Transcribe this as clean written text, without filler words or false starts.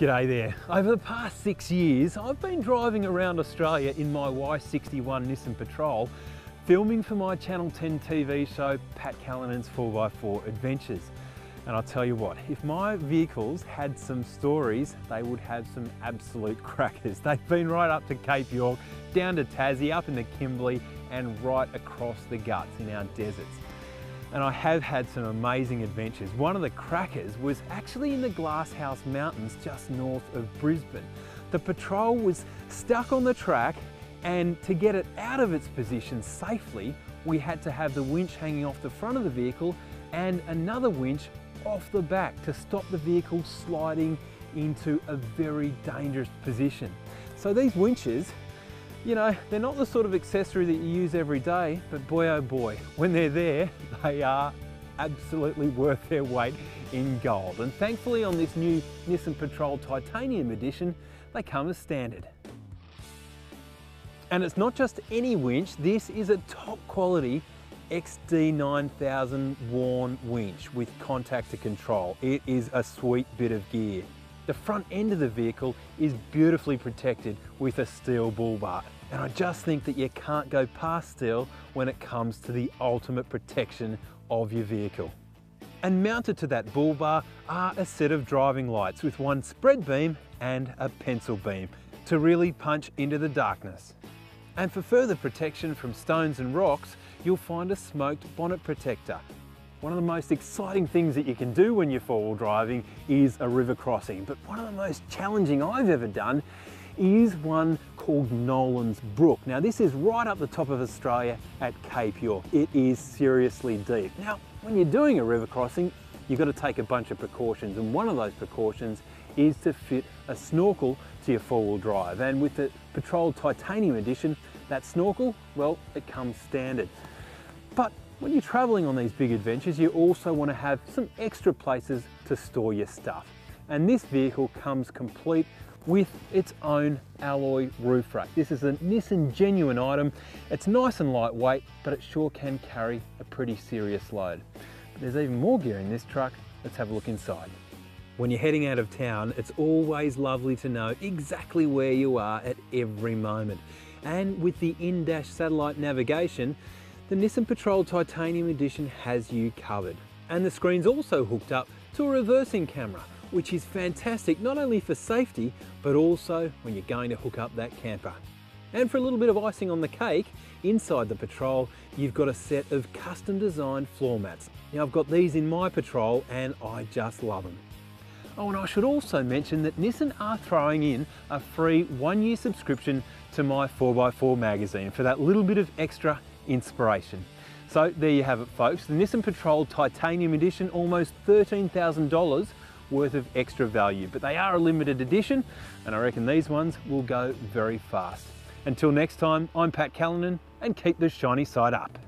G'day there. Over the past 6 years, I've been driving around Australia in my Y61 Nissan Patrol, filming for my Channel 10 TV show, Pat Callinan's 4x4 Adventures. And I'll tell you what, if my vehicles had some stories, they would have some absolute crackers. They've been right up to Cape York, down to Tassie, up in the Kimberley, and right across the guts in our deserts. And I have had some amazing adventures. One of the crackers was actually in the Glasshouse Mountains just north of Brisbane. The Patrol was stuck on the track, and to get it out of its position safely, we had to have the winch hanging off the front of the vehicle and another winch off the back to stop the vehicle sliding into a very dangerous position. So these winches, you know, they're not the sort of accessory that you use every day, but boy oh boy, when they're there, they are absolutely worth their weight in gold. And thankfully on this new Nissan Patrol Titanium Edition, they come as standard. And it's not just any winch, this is a top quality XD9000 worn winch with contactor control. It is a sweet bit of gear. The front end of the vehicle is beautifully protected with a steel bull bar. And I just think that you can't go past steel when it comes to the ultimate protection of your vehicle. And mounted to that bull bar are a set of driving lights with one spread beam and a pencil beam to really punch into the darkness. And for further protection from stones and rocks, you'll find a smoked bonnet protector. One of the most exciting things that you can do when you're four-wheel driving is a river crossing, but one of the most challenging I've ever done is one called Nolan's Brook. Now this is right up the top of Australia at Cape York. It is seriously deep. Now when you're doing a river crossing, you've got to take a bunch of precautions, and one of those precautions is to fit a snorkel to your four-wheel drive. And with the Patrol Titanium Edition, that snorkel, well, it comes standard. But when you're traveling on these big adventures, you also want to have some extra places to store your stuff. And this vehicle comes complete with its own alloy roof rack. This is a Nissan genuine item. It's nice and lightweight, but it sure can carry a pretty serious load. But there's even more gear in this truck. Let's have a look inside. When you're heading out of town, it's always lovely to know exactly where you are at every moment. And with the in-dash satellite navigation, the Nissan Patrol Titanium Edition has you covered. And the screen's also hooked up to a reversing camera, which is fantastic not only for safety, but also when you're going to hook up that camper. And for a little bit of icing on the cake, inside the Patrol, you've got a set of custom designed floor mats. Now I've got these in my Patrol and I just love them. Oh, and I should also mention that Nissan are throwing in a free 1-year subscription to my 4x4 magazine for that little bit of extra inspiration. So there you have it folks, the Nissan Patrol Titanium Edition, almost $13,000 worth of extra value, but they are a limited edition and I reckon these ones will go very fast. Until next time, I'm Pat Callinan and keep the shiny side up.